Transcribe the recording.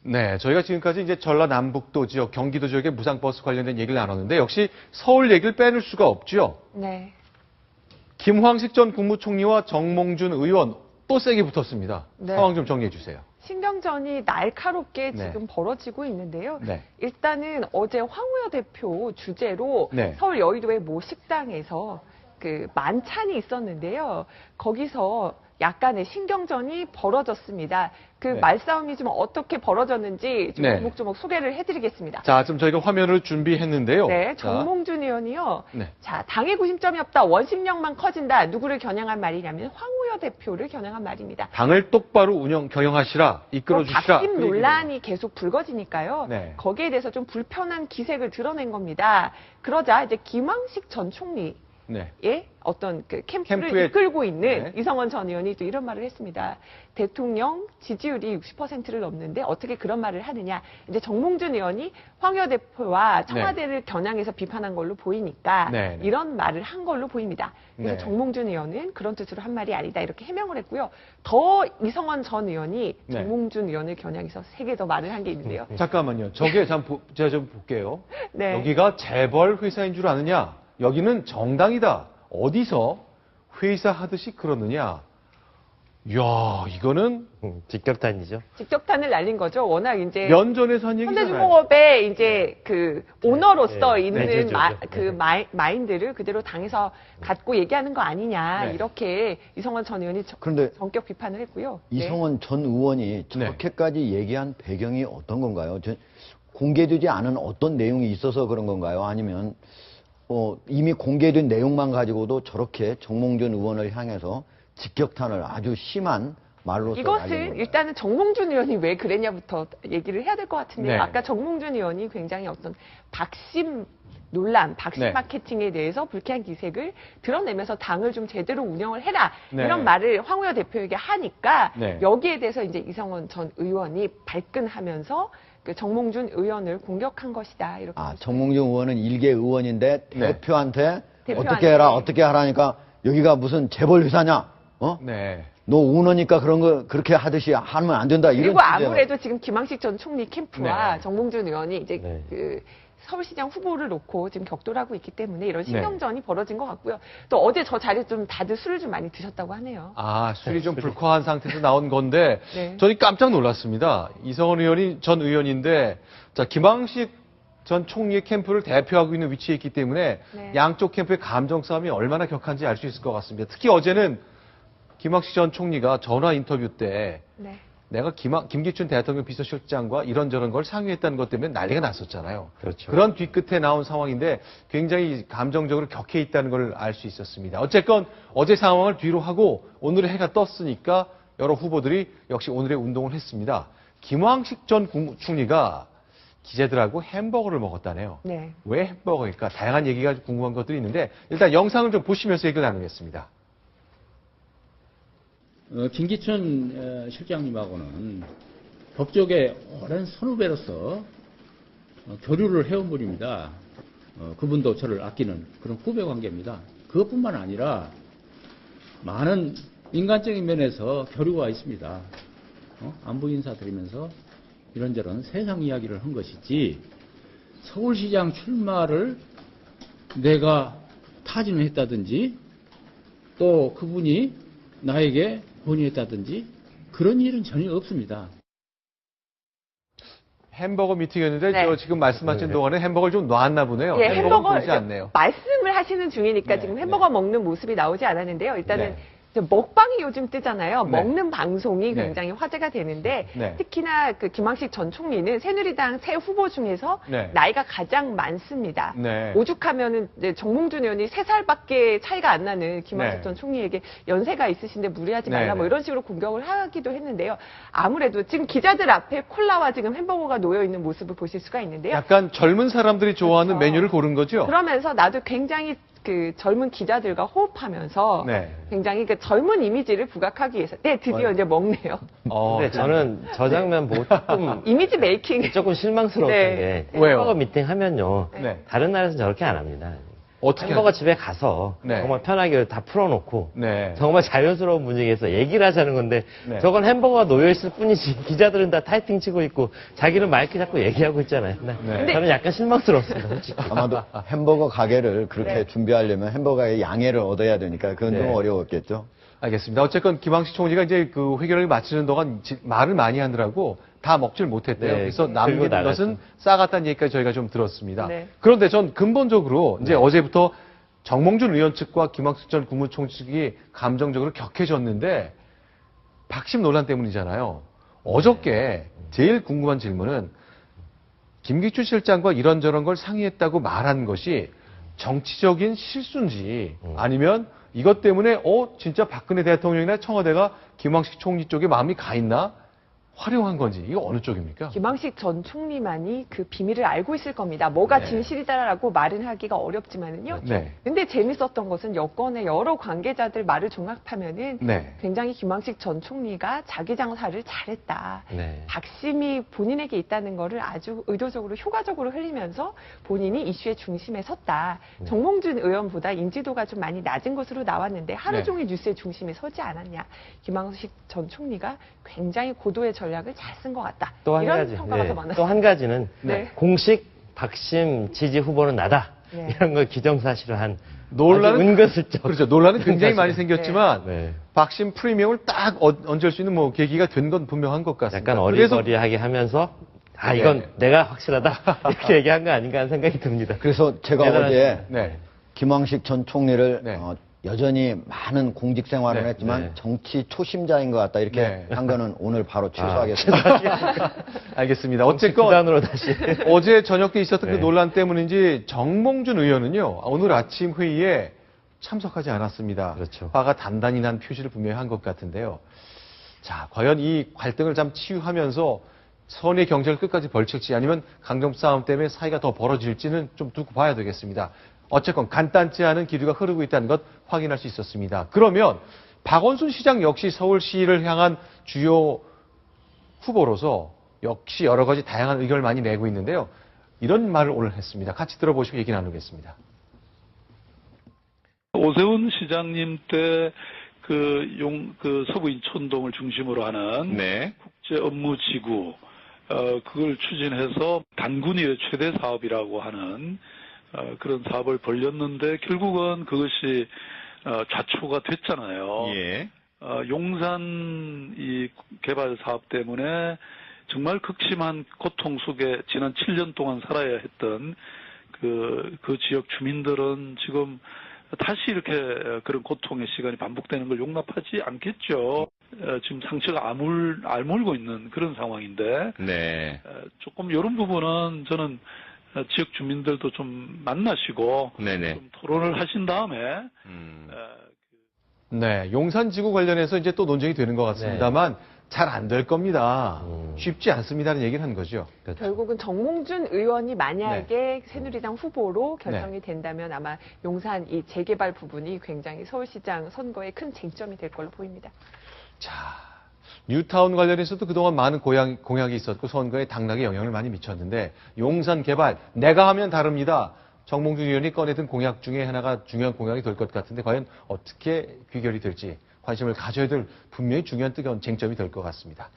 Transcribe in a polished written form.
네, 저희가 지금까지 이제 전라남북도 지역, 경기도 지역의 무상버스 관련된 얘기를 나눴는데 역시 서울 얘기를 빼놓을 수가 없죠. 네. 김황식 전 국무총리와 정몽준 의원 또 세게 붙었습니다. 네. 상황 좀 정리해 주세요. 신경전이 날카롭게 네. 지금 벌어지고 있는데요. 네. 일단은 어제 황우여 대표 주재로 네. 서울 여의도의 모 식당에서 그 만찬이 있었는데요. 거기서 약간의 신경전이 벌어졌습니다. 그 네. 말싸움이 좀 어떻게 벌어졌는지 좀 네. 조목조목 소개를 해드리겠습니다. 자, 지금 저희가 화면을 준비했는데요. 네, 자, 정몽준 의원이요. 네. 자, 당의 구심점이 없다. 원심력만 커진다. 누구를 겨냥한 말이냐면 황우여 대표를 겨냥한 말입니다. 당을 똑바로 경영하시라, 이끌어 주시라. 박심 논란이 계속 불거지니까요. 네. 거기에 대해서 좀 불편한 기색을 드러낸 겁니다. 그러자 이제 김황식 전 총리의 네. 어떤 그 캠프를 캠프에- 이끌고 있는 네. 이성원 전 의원이 또 이런 말을 했습니다. 대통령 지지율이 60%를 넘는데 어떻게 그런 말을 하느냐. 이제 정몽준 의원이 황우여 대표와 청와대를 겨냥해서 비판한 걸로 보이니까 네, 네. 이런 말을 한 걸로 보입니다. 그래서 네. 정몽준 의원은 그런 뜻으로 한 말이 아니다 이렇게 해명을 했고요. 더 이성원 전 의원이 네. 정몽준 의원을 겨냥해서 3개 더 말을 한 게 있는데요. 잠깐만요. 저게 제가 좀 볼게요. 네. 여기가 재벌 회사인 줄 아느냐? 여기는 정당이다. 어디서 회사 하듯이 그러느냐? 이야, 이거는 직격탄이죠. 직격탄을 날린 거죠. 워낙 이제 면전에서 한 얘기잖아요. 현대중공업의 이제 그 오너로서 네. 있는 네, 그렇죠. 그 마인드를 그대로 당에서 갖고 얘기하는 거 아니냐 네. 이렇게 이성원 전 의원이 그런데 전격 비판을 했고요. 네. 이성원 전 의원이 저렇게까지 얘기한 배경이 어떤 건가요? 공개되지 않은 어떤 내용이 있어서 그런 건가요? 아니면 이미 공개된 내용만 가지고도 저렇게 정몽준 의원을 향해서 직격탄을 아주 심한 말로써 날린 이것은 건가요? 일단은 정몽준 의원이 왜 그랬냐부터 얘기를 해야 될 것 같은데요. 네. 아까 정몽준 의원이 굉장히 어떤 박심 논란, 박심 네. 마케팅에 대해서 불쾌한 기색을 드러내면서 당을 좀 제대로 운영을 해라. 네. 이런 말을 황우여 대표에게 하니까 네. 여기에 대해서 이제 이성원 전 의원이 발끈하면서 그 정몽준 의원을 공격한 것이다. 이렇게. 정몽준 의원은 일개 의원인데 네. 대표한테 대표한테. 어떻게 해라, 어떻게 하라니까 여기가 무슨 재벌 회사냐? 네. 너 오너니까 그런 거 그렇게 하듯이 하면 안 된다. 이런 그리고 주제예요. 아무래도 지금 김황식 전 총리 캠프와 네. 정몽준 의원이 이제 네. 그 서울시장 후보를 놓고 지금 격돌하고 있기 때문에 이런 네. 신경전이 벌어진 것 같고요. 또 어제 저 자리에 좀 다들 술을 좀 많이 드셨다고 하네요. 아, 술이 좀 불쾌한 상태에서 나온 건데, 네. 저는 깜짝 놀랐습니다. 이성원 의원이 전 의원인데, 자, 김황식 전 총리의 캠프를 대표하고 있는 위치에 있기 때문에 네. 양쪽 캠프의 감정 싸움이 얼마나 격한지 알 수 있을 것 같습니다. 특히 어제는 김황식 전 총리가 전화 인터뷰 때 네. 내가 김기춘 대통령 비서실장과 이런저런 걸 상의했다는 것 때문에 난리가 났었잖아요. 그렇죠. 그런 뒤끝에 나온 상황인데 굉장히 감정적으로 격해 있다는 걸 알 수 있었습니다. 어쨌건 어제 상황을 뒤로 하고 오늘의 해가 떴으니까 여러 후보들이 역시 오늘의 운동을 했습니다. 김황식 전 국무총리가 기자들하고 햄버거를 먹었다네요. 네. 왜 햄버거일까? 다양한 얘기가 궁금한 것들이 있는데 일단 영상을 좀 보시면서 얘기를 나누겠습니다. 김기춘 실장님하고는 법조계 오랜 선후배로서 교류를 해온 분입니다. 그분도 저를 아끼는 그런 후배 관계입니다. 그것뿐만 아니라 많은 인간적인 면에서 교류가 있습니다. 안부 인사드리면서 이런저런 세상 이야기를 한 것이지 서울시장 출마를 내가 타진했다든지 또 그분이 나에게 건의했다든지 그런 일은 전혀 없습니다. 햄버거 미팅이었는데 네. 저 지금 말씀하신 동안에 햄버거를 좀 놨나 보네요. 예, 햄버거는 햄버거 보이지 않네요. 말씀을 하시는 중이니까 네, 지금 햄버거 먹는 모습이 나오지 않았는데요. 일단은 네. 이제 먹방이 요즘 뜨잖아요. 네. 먹는 방송이 네. 굉장히 화제가 되는데 네. 특히나 그 김황식 전 총리는 새누리당 새 후보 중에서 네. 나이가 가장 많습니다. 네. 오죽하면은 이제 정몽준 의원이 3살밖에 차이가 안 나는 김황식 네. 전 총리에게 연세가 있으신데 무리하지 말라 네, 뭐 네. 이런 식으로 공격을 하기도 했는데요. 아무래도 지금 기자들 앞에 콜라와 지금 햄버거가 놓여 있는 모습을 보실 수가 있는데요. 약간 젊은 사람들이 좋아하는 그렇죠. 메뉴를 고른 거죠? 그러면서 나도 굉장히 그 젊은 기자들과 호흡하면서 네. 굉장히 그 젊은 이미지를 부각하기 위해서 드디어 이제 먹네요. 근데 저는 저 장면 보고 조금 이미지 메이킹. 실망스러웠던 네. 게 왜요? 햄버거 미팅 하면요. 네. 다른 나라에서는 저렇게 안 합니다. 어떻게 햄버거 집에 가서 네. 정말 편하게 다 풀어놓고 네. 정말 자연스러운 분위기에서 얘기를 하자는 건데 네. 저건 햄버거가 놓여있을 뿐이지 기자들은 다 타이팅 치고 있고 자기는 마이크 잡고 얘기하고 있잖아요. 네. 저는 약간 실망스럽습니다. 솔직히. 아마도 햄버거 가게를 그렇게 네. 준비하려면 햄버거의 양해를 얻어야 되니까 그건 좀 네. 어려웠겠죠. 알겠습니다. 어쨌건 김황식 총리가 이제 그 회견을 마치는 동안 말을 많이 하느라고 다 먹질 못했대요. 네, 그래서 들고 남긴 나갔죠. 것은 싸갔다는 얘기까지 저희가 좀 들었습니다. 네. 그런데 전 근본적으로 이제 어제부터 정몽준 의원 측과 김황식 전 국무총리 측이 감정적으로 격해졌는데 박심 논란 때문이잖아요. 어저께 제일 궁금한 질문은 김기춘 실장과 이런저런 걸 상의했다고 말한 것이 정치적인 실수인지 아니면 이것 때문에 진짜 박근혜 대통령이나 청와대가 김황식 총리 쪽에 마음이 가 있나? 활용한 건지 이거 어느 쪽입니까? 김황식 전 총리만이 그 비밀을 알고 있을 겁니다. 뭐가 네. 진실이다라고 말은 하기가 어렵지만은요. 네. 근데 재밌었던 것은 여권의 여러 관계자들 말을 종합하면은 네. 굉장히 김황식 전 총리가 자기 장사를 잘했다. 네. 박심이 본인에게 있다는 거를 아주 의도적으로 효과적으로 흘리면서 본인이 이슈의 중심에 섰다. 정몽준 의원보다 인지도가 좀 많이 낮은 것으로 나왔는데 하루 네. 종일 뉴스의 중심에 서지 않았냐. 김황식 전 총리가 굉장히 고도의 전략을 잘 쓴 것 같다. 또 한 이런 가지. 평가가 더 또 많았어요. 한 가지는 네. 공식 박심 지지 후보는 나다. 네. 이런 걸 기정사실화한 논란은 아주 은근슬쩍. 그렇죠. 논란은 굉장히 많이 생겼지만 네. 박심 프리미엄을 딱 얹을 수 있는 뭐 계기가 된 건 분명한 것 같습니다. 약간 그래서 어리버리하게 하면서 네. 이건 내가 확실하다 이렇게 얘기한 거 아닌가 하는 생각이 듭니다. 그래서 제가 대단하시다. 어제 네. 김황식 전 총리를 네. 여전히 많은 공직 생활을 네. 했지만 네. 정치 초심자인 것 같다 이렇게 네. 한 거는 오늘 바로 취소하겠습니다. 알겠습니다. 어쨌건 기단으로 다시. 어제 저녁 때 있었던 그 네. 논란 때문인지 정몽준 의원은요 오늘 아침 회의에 참석하지 않았습니다. 그렇죠. 화가 단단히 난 표시를 분명히 한 것 같은데요. 자, 과연 이 갈등을 좀 치유하면서 선의 경쟁을 끝까지 벌칠지 아니면 강경 싸움 때문에 사이가 더 벌어질지는 좀 두고 봐야 되겠습니다. 어쨌건 간단치 않은 기류가 흐르고 있다는 것 확인할 수 있었습니다. 그러면 박원순 시장 역시 서울시를 향한 주요 후보로서 역시 여러 가지 다양한 의견을 많이 내고 있는데요. 이런 말을 오늘 했습니다. 같이 들어보시고 얘기 나누겠습니다. 오세훈 시장님 때 그 서부 인천동을 중심으로 하는 국제 업무 지구 그걸 추진해서 단군위의 최대 사업이라고 하는 그런 사업을 벌였는데 결국은 그것이 좌초가 됐잖아요. 예. 용산 이 개발 사업 때문에 정말 극심한 고통 속에 지난 7년 동안 살아야 했던 그 지역 주민들은 지금 다시 이렇게 그런 고통의 시간이 반복되는 걸 용납하지 않겠죠. 지금 상처가 알물고 있는 그런 상황인데 네. 조금 이런 부분은 저는 지역 주민들도 좀 만나시고 네네. 좀 토론을 하신 다음에 네, 용산지구 관련해서 이제 또 논쟁이 되는 것 같습니다만 잘 안 될 겁니다. 쉽지 않습니다는 얘기를 한 거죠. 결국은 정몽준 의원이 만약에 네. 새누리당 후보로 결정이 된다면 아마 용산 이 재개발 부분이 굉장히 서울시장 선거에 큰 쟁점이 될 걸로 보입니다. 자, 뉴타운 관련해서도 그동안 많은 공약이 있었고 선거에 당락에 영향을 많이 미쳤는데 용산 개발 내가 하면 다릅니다. 정몽준 의원이 꺼내든 공약 중에 하나가 중요한 공약이 될 것 같은데 과연 어떻게 귀결이 될지 관심을 가져야 될 분명히 중요한 뜨거운 쟁점이 될 것 같습니다.